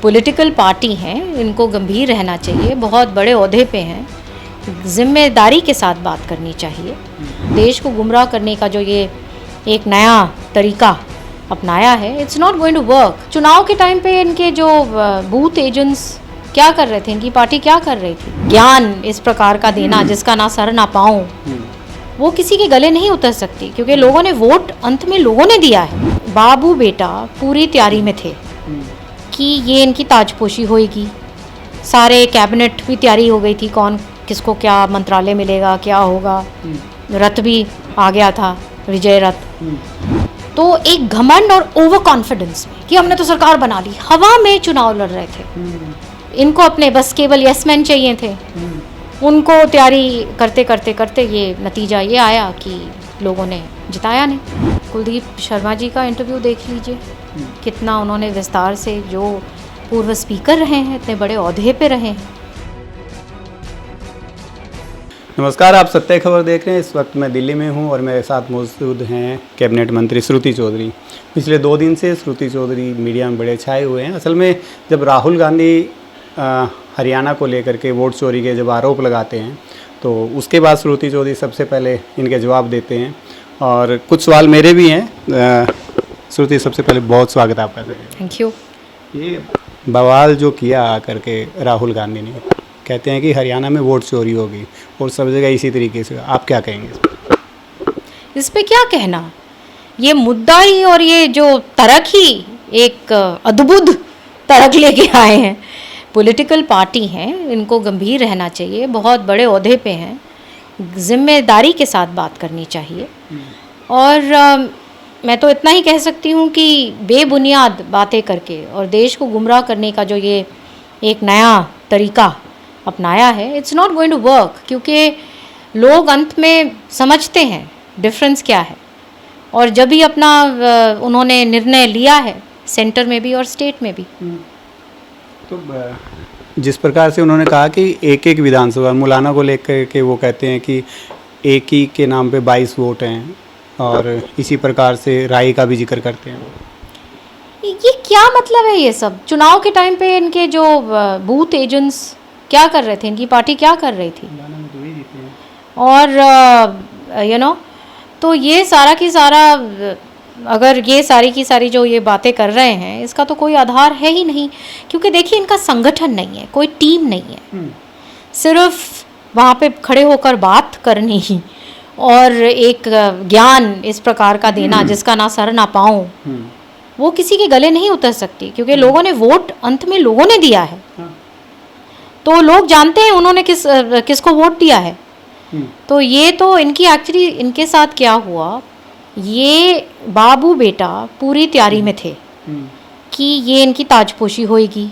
Political party हैं, इनको गंभीर रहना चाहिए, बहुत बड़े ओहदे पे हैं, जिम्मेदारी के साथ बात करनी चाहिए। देश को गुमराह करने का जो ये एक नया तरीका अपनाया है, it's not going to work. चुनाव के टाइम पे इनके जो बूथ एजेंट्स क्या कर रहे थे, इनकी पार्टी क्या कर रही थी, ज्ञान इस प्रकार का देना जिसका ना सर ना पाँव, वो किसी के गले नहीं उतर सकती, क्योंकि लोगों ने वोट अंत में लोगों ने दिया है। बाबू बेटा पूरी तैयारी में थे कि ये इनकी ताजपोशी होएगी, सारे कैबिनेट भी तैयारी हो गई थी, कौन किसको क्या मंत्रालय मिलेगा, क्या होगा, रथ भी आ गया था, विजय रथ। तो एक घमंड और ओवर कॉन्फिडेंस में कि हमने तो सरकार बना ली, हवा में चुनाव लड़ रहे थे। इनको अपने बस केवल यस-मैन चाहिए थे। उनको तैयारी करते करते करते ये नतीजा ये आया कि लोगों ने जिताया नहीं। कुलदीप शर्मा जी का इंटरव्यू देख लीजिए, कितना उन्होंने विस्तार से, जो पूर्व स्पीकर रहे हैं, इतने बड़े ओहदे पे रहे हैं। नमस्कार, आप सत्य खबर देख रहे हैं। इस वक्त मैं दिल्ली में हूं और मेरे साथ मौजूद हैं कैबिनेट मंत्री श्रुति चौधरी। पिछले 2 दिन से श्रुति चौधरी मीडिया में बड़े छाए हुए हैं। असल में जब राहुल गांधी हरियाणा को लेकर के वोट चोरी के जब आरोप लगाते हैं, तो उसके बाद श्रुति चौधरी सबसे पहले इनके जवाब देते हैं और कुछ सवाल मेरे भी हैं। श्रुति, सबसे पहले बहुत स्वागत है आपका। Thank you. ये बवाल जो किया करके राहुल गांधी ने, कहते हैं कि हरियाणा में वोट चोरी होगी और सब जगह इसी तरीके से, आप क्या कहेंगे इस पे? क्या कहना, ये मुद्दा ही और ये जो तरक ही एक अद्भुत तरक लेके आए हैं। पॉलिटिकल पार्टी हैं, इनको गंभीर रहना चाहिए, बहुत बड़े ओहदे पे हैं, जिम्मेदारी के साथ बात करनी चाहिए। और मैं तो इतना ही कह सकती हूँ कि बेबुनियाद बातें करके और देश को गुमराह करने का जो ये एक नया तरीका अपनाया है, it's not going to work, क्योंकि लोग अंत में समझते हैं डिफरेंस क्या है। और जब भी अपना उन्होंने निर्णय लिया है, सेंटर में भी और स्टेट में भी, तो जिस प्रकार से उन्होंने कहा कि एक एक विधानसभा मुलाना को लेकर के वो कहते हैं कि एक ही के नाम पे 22 वोट हैं, और इसी प्रकार से राय का भी जिक्र करते हैं। ये क्या मतलब है? ये सब चुनाव के टाइम पे इनके जो बूथ एजेंट्स क्या कर रहे थे, इनकी पार्टी क्या कर रही थी, और तो ये सारा की सारा, अगर ये सारी की सारी जो ये बातें कर रहे हैं, इसका तो कोई आधार है ही नहीं। क्योंकि देखिए, इनका संगठन नहीं है, कोई टीम नहीं है, सिर्फ वहाँ पे खड़े होकर बात करनी ही और एक ज्ञान इस प्रकार का देना जिसका ना सर ना पाँव, वो किसी के गले नहीं उतर सकती, क्योंकि लोगों ने वोट अंत में लोगों ने दिया है। तो लोग जानते हैं उन्होंने किसको वोट दिया है। तो ये तो इनकी एक्चुअली इनके साथ क्या हुआ, ये बाबू बेटा पूरी तैयारी में थे कि ये इनकी ताजपोशी होएगी,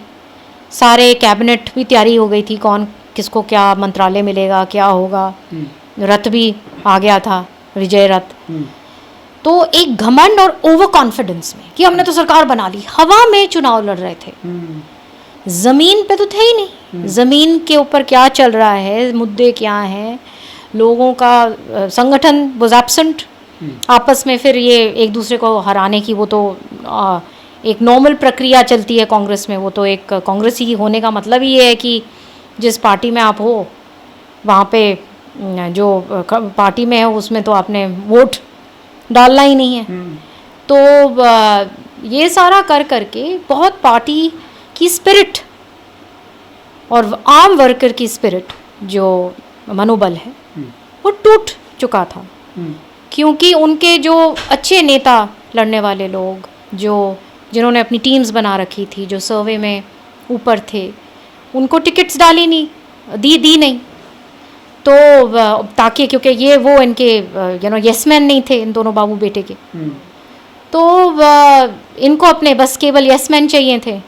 सारे कैबिनेट भी तैयारी हो गई थी, कौन किसको क्या मंत्रालय मिलेगा, क्या होगा, रथ भी आ गया था, विजय रथ। तो एक घमंड और ओवर कॉन्फिडेंस में कि हमने तो सरकार बना ली, हवा में चुनाव लड़ रहे थे, ज़मीन पे तो थे ही नहीं। ज़मीन के ऊपर क्या चल रहा है, मुद्दे क्या हैं, लोगों का संगठन वाज एब्सेंट। आपस में फिर ये एक दूसरे को हराने की, वो तो एक नॉर्मल प्रक्रिया चलती है कांग्रेस में। वो तो एक कांग्रेसी होने का मतलब ही ये है कि जिस पार्टी में आप हो, वहाँ पे जो पार्टी में है उसमें तो आपने वोट डालना ही नहीं है। तो ये सारा कर करके बहुत पार्टी की स्पिरिट और आम वर्कर की स्पिरिट, जो मनोबल है, वो टूट चुका था। क्योंकि उनके जो अच्छे नेता, लड़ने वाले लोग, जिन्होंने अपनी टीम्स बना रखी थी, जो सर्वे में ऊपर थे, उनको टिकट्स डाली नहीं, दी नहीं। तो ताकि, क्योंकि ये वो इनके यस-मैन नहीं थे, इन दोनों बाबू बेटे के, तो इनको अपने बस केवल यस-मैन चाहिए थे।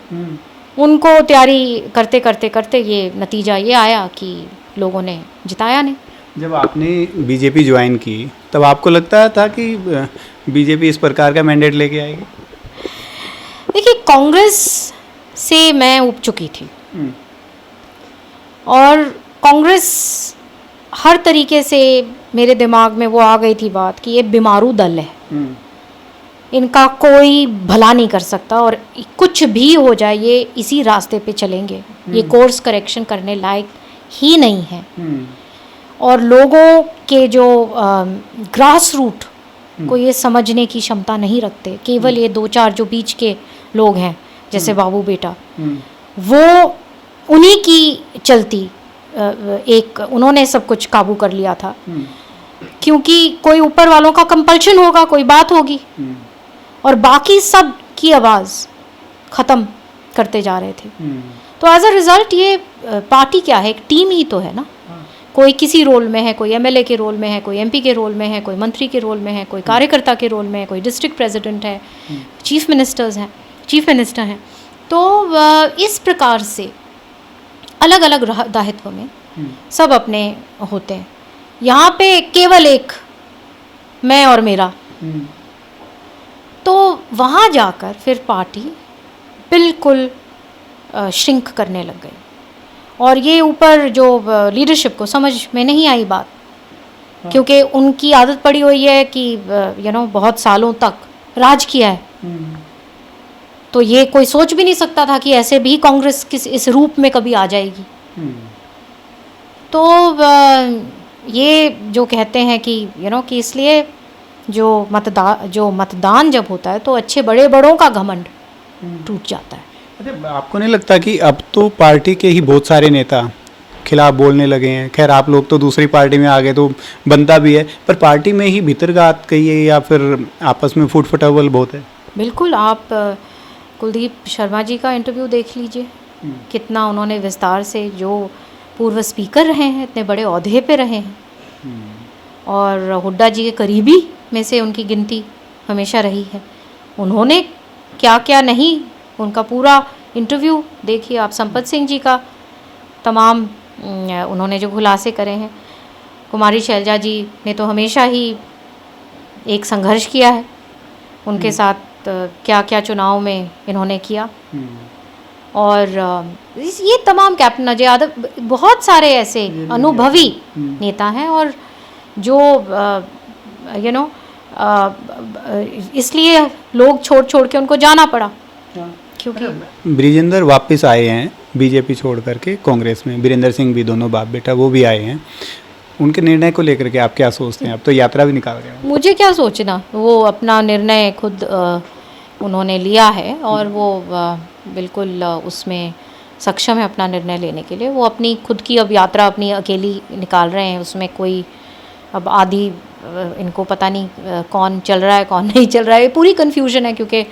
उनको तैयारी करते करते करते ये नतीजा ये आया कि लोगों ने जिताया नहीं। जब आपने बीजेपी ज्वाइन की, तब आपको लगता था कि बीजेपी इस प्रकार का मैंडेट लेके आएगी? देखिए, कांग्रेस से मैं उब चुकी थी और कांग्रेस हर तरीके से मेरे दिमाग में वो आ गई थी बात कि ये बीमारू दल है। इनका कोई भला नहीं कर सकता, और कुछ भी हो जाए ये इसी रास्ते पे चलेंगे, ये कोर्स करेक्शन करने लायक ही नहीं है। और लोगों के जो ग्रास रूट को ये समझने की क्षमता नहीं रखते, केवल ये 2-4 जो बीच के लोग हैं जैसे बाबू बेटा, वो उन्हीं की चलती एक उन्होंने सब कुछ काबू कर लिया था, क्योंकि कोई ऊपर वालों का कंपल्शन होगा, कोई बात होगी, और बाकी सब की आवाज़ ख़त्म करते जा रहे थे। तो एज अ रिज़ल्ट ये पार्टी क्या है, एक टीम ही तो है ना। कोई किसी रोल में है, कोई एमएलए के रोल में है, कोई एमपी के रोल में है, कोई मंत्री के रोल में है, कोई कार्यकर्ता के रोल में है, कोई डिस्ट्रिक्ट प्रेसिडेंट है, चीफ मिनिस्टर हैं। तो इस प्रकार से अलग अलग दायित्व में सब अपने होते हैं। यहाँ पे केवल एक मैं और मेरा, तो वहाँ जाकर फिर पार्टी बिल्कुल श्रिंक करने लग गई, और ये ऊपर जो लीडरशिप को समझ में नहीं आई बात, क्योंकि उनकी आदत पड़ी हुई है कि बहुत सालों तक राज किया है, तो ये कोई सोच भी नहीं सकता था कि ऐसे भी कांग्रेस इस रूप में कभी आ जाएगी। तो ये जो कहते हैं कि कि इसलिए जो मतदान जब होता है तो अच्छे बड़ों का घमंड टूट जाता है। अच्छा, आपको नहीं लगता कि अब तो पार्टी के ही बहुत सारे नेता खिलाफ बोलने लगे हैं? खैर आप लोग तो दूसरी पार्टी में आ गए तो बनता भी है, पर पार्टी में ही भीतरघात कहिए या फिर आपस में फूट फटावल बहुत है। बिल्कुल, आप कुलदीप शर्मा जी का इंटरव्यू देख लीजिए, कितना उन्होंने विस्तार से, जो पूर्व स्पीकर रहे हैं, इतने बड़े ओहदे पे रहे हैं, और हुड्डा जी के करीबी में से उनकी गिनती हमेशा रही है, उन्होंने क्या क्या नहीं, उनका पूरा इंटरव्यू देखिए आप। संपत सिंह जी का तमाम उन्होंने जो खुलासे करे हैं। कुमारी शैलजा जी ने तो हमेशा ही एक संघर्ष किया है, उनके साथ क्या क्या चुनाव में इन्होंने किया, और ये तमाम कैप्टन अजय यादव, बहुत सारे ऐसे अनुभवी नेता हैं, और जो इसलिए लोग छोड़ के उनको जाना पड़ा, क्योंकि ब्रिजेंद्र वापस आए हैं बीजेपी छोड़ करके कांग्रेस में, वीरेंद्र सिंह भी, दोनों बाप बेटा वो भी आए हैं। उनके निर्णय को लेकर के आप क्या सोचते हैं? आप तो यात्रा भी निकाल रहे हैं। मुझे क्या सोचना, वो अपना निर्णय खुद उन्होंने लिया है, और वो बिल्कुल उसमें सक्षम है अपना निर्णय लेने के लिए। वो अपनी खुद की अब यात्रा अपनी अकेली निकाल रहे हैं, उसमें कोई अब आधी इनको पता नहीं कौन चल रहा है कौन नहीं चल रहा है, पूरी कन्फ्यूजन है, क्योंकि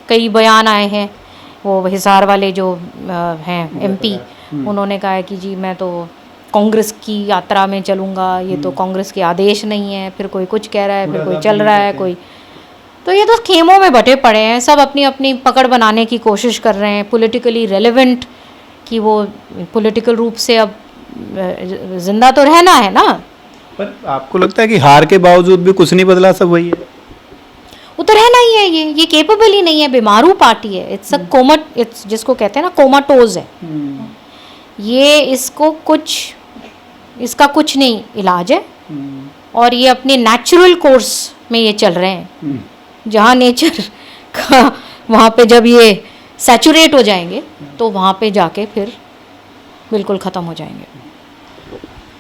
कई बयान आए हैं। वो हिसार वाले जो हैं एमपी, उन्होंने कहा है कि जी मैं तो कांग्रेस की यात्रा में चलूँगा, ये तो कांग्रेस के आदेश नहीं है, फिर कोई कुछ कह रहा है, फिर कोई चल रहा है, कोई, तो ये तो खेमों में बटे पड़े हैं, सब अपनी अपनी पकड़ बनाने की कोशिश कर रहे हैं, पॉलिटिकली रेलेवेंट, कि वो पॉलिटिकल रूप से अब जिंदा तो रहना है ना। पर आपको लगता है कि हार के बावजूद भी कुछ नहीं बदला, सब वही है? वो तो रहना ही है, ये केपेबल ही नहीं है, बीमारू पार्टी है, इट्स अ इट्स जिसको कहते हैं ना कोमाटोज है, ये इसका कुछ नहीं इलाज है, और ये अपने नेचुरल कोर्स में ये चल रहे हैं, जहाँ नेचर का वहाँ पे जब ये सैचुरेट हो जाएंगे तो वहाँ पे जाके फिर बिल्कुल ख़त्म हो जाएंगे।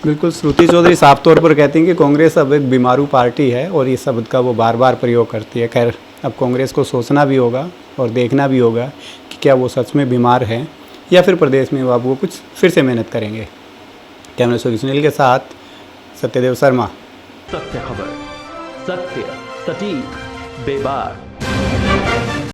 बिल्कुल, श्रुति चौधरी साफ तौर पर कहती हैं कि कांग्रेस अब एक बीमारू पार्टी है, और इस शब्द का वो बार बार प्रयोग करती है। खैर अब कांग्रेस को सोचना भी होगा और देखना भी होगा कि क्या वो सच में बीमार है, या फिर प्रदेश में अब वो कुछ फिर से मेहनत करेंगे। कैमरा से सुनील के साथ सत्यदेव शर्मा। सत्य खबर, सत्य, सटीक, बेबाक।